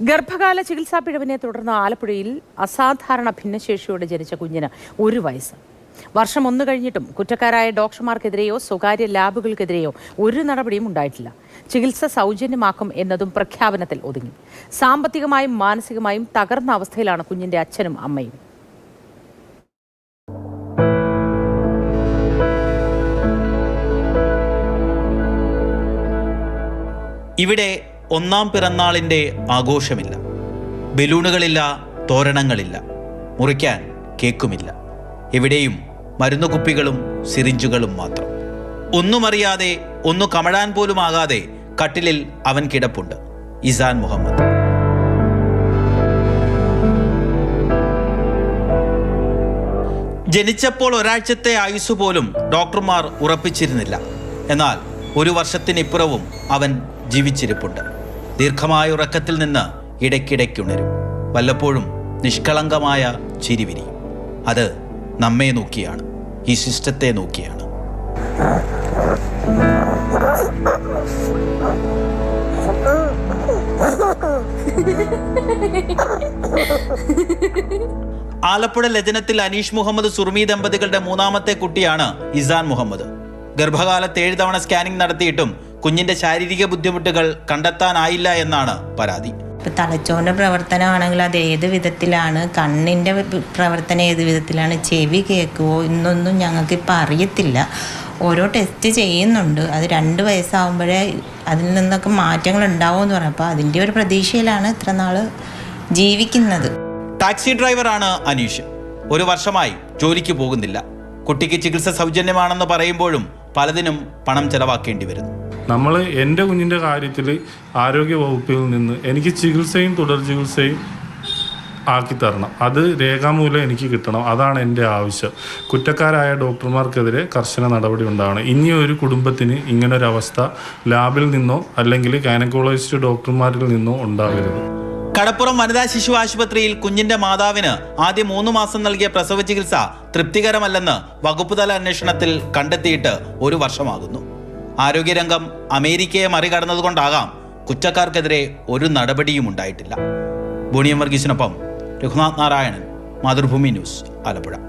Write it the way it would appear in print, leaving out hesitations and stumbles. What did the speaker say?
ഗർഭകാല ചികിത്സാ പിഴവിനെ തുടർന്ന് ആലപ്പുഴയിൽ അസാധാരണ ഭിന്നശേഷിയോടെ ജനിച്ച കുഞ്ഞിന് 1 വയസ്സ്. വർഷം 1 കഴിഞ്ഞിട്ടും കുറ്റക്കാരായ ഡോക്ടർമാർക്കെതിരെയോ സ്വകാര്യ ലാബുകൾക്കെതിരെയോ ഒരു നടപടിയും ഉണ്ടായിട്ടില്ല. ചികിത്സ സൗജന്യമാക്കും എന്നതും പ്രഖ്യാപനത്തിൽ ഒതുങ്ങി. സാമ്പത്തികമായും മാനസികമായും തകർന്ന അവസ്ഥയിലാണ് കുഞ്ഞിന്റെ അച്ഛനും അമ്മയും. ഇവിടെ ഒന്നാം പിറന്നാളിൻ്റെ ആഘോഷമില്ല. ബലൂണുകളില്ല, തോരണങ്ങളില്ല, മുറിക്കാൻ കേക്കുമില്ല. എവിടെയും മരുന്നുകുപ്പികളും സിറിഞ്ചുകളും മാത്രം. ഒന്നുമറിയാതെ, ഒന്നു കമഴാൻ പോലും ആകാതെ കട്ടിലിൽ അവൻ കിടപ്പുണ്ട്. ഇസാൻ മുഹമ്മദ്. ജനിച്ചപ്പോൾ ഒരാഴ്ചത്തെ ആയുസ് പോലും ഡോക്ടർമാർ ഉറപ്പിച്ചിരുന്നില്ല. എന്നാൽ 1 വർഷത്തിനിപ്പുറവും അവൻ ജീവിച്ചിരിപ്പുണ്ട്. ദീർഘമായ ഉറക്കത്തിൽ നിന്ന് ഇടയ്ക്കിടയ്ക്കുണരും. വല്ലപ്പോഴും നിഷ്കളങ്കമായ ചിരിവിരിയും. അത് നമ്മെ നോക്കിയാണ്, ഈ സിസ്റ്റത്തെ നോക്കിയാണ്. ആലപ്പുഴ ലജനത്തിൽ അനീഷ് മുഹമ്മദ് സുർമി ദമ്പതികളുടെ 3ാമത്തെ കുട്ടിയാണ് ഇസാൻ മുഹമ്മദ്. ഗർഭകാലത്ത് 7 തവണ സ്കാനിംഗ് നടത്തിയിട്ടും കുഞ്ഞിന്റെ ശാരീരിക ബുദ്ധിമുട്ടുകൾ കണ്ടെത്താനായില്ല എന്നാണ് പരാതി. തലച്ചോറിൻ്റെ പ്രവർത്തനമാണെങ്കിൽ അത് ഏത് വിധത്തിലാണ്, കണ്ണിൻ്റെ പ്രവർത്തനം ഏത് വിധത്തിലാണ്, ചെവി കേൾക്കുമോ എന്നൊന്നും ഞങ്ങൾക്കിപ്പോൾ അറിയത്തില്ല. ഓരോ ടെസ്റ്റ് ചെയ്യുന്നുണ്ട്. അത് 2 വയസ്സാകുമ്പോഴേ അതിൽ നിന്നൊക്കെ മാറ്റങ്ങൾ ഉണ്ടാവുമെന്ന് പറഞ്ഞപ്പോൾ അതിൻ്റെ ഒരു പ്രതീക്ഷയിലാണ് ഇത്ര നാൾ ജീവിക്കുന്നത്. ടാക്സി ഡ്രൈവറാണ് അനീഷ്. 1 വർഷമായി ജോലിക്ക് പോകുന്നില്ല. കുട്ടിക്ക് ചികിത്സ സൗജന്യമാണെന്ന് പറയുമ്പോഴും പലതിനും പണം ചെലവാക്കേണ്ടി വരുന്നു. നമ്മൾ എൻ്റെ കുഞ്ഞിൻ്റെ കാര്യത്തിൽ ആരോഗ്യ വകുപ്പിൽ നിന്ന് എനിക്ക് ചികിത്സയും തുടർ ചികിത്സയും ആക്കി തരണം. അത് രേഖാമൂലം എനിക്ക് കിട്ടണം. അതാണ് എൻ്റെ ആവശ്യം. കുറ്റക്കാരായ ഡോക്ടർമാർക്കെതിരെ കർശന നടപടി ഉണ്ടാവണം. ഇനിയൊരു കുടുംബത്തിന് ഇങ്ങനൊരവസ്ഥ ലാബിൽ നിന്നോ അല്ലെങ്കിൽ ഗൈനക്കോളജിസ്റ്റ് ഡോക്ടർമാരിൽ നിന്നോ ഉണ്ടാകരുത്. കടപ്പുറം വനിതാ ശിശു ആശുപത്രിയിൽ കുഞ്ഞിന്റെ മാതാവിന് ആദ്യം 3 മാസം നൽകിയ പ്രസവ ചികിത്സ തൃപ്തികരമല്ലെന്ന് വകുപ്പുതല അന്വേഷണത്തിൽ കണ്ടെത്തിയിട്ട് 1 വർഷമാകുന്നു. ആരോഗ്യരംഗം അമേരിക്കയെ മറികടന്നതുകൊണ്ടാകാം കുറ്റക്കാർക്കെതിരെ ഒരു നടപടിയും ഉണ്ടായിട്ടില്ല. ബോണിയം വർഗീസിനൊപ്പം രഘുനാഥ് നാരായണൻ, മാതൃഭൂമി ന്യൂസ്, ആലപ്പുഴ.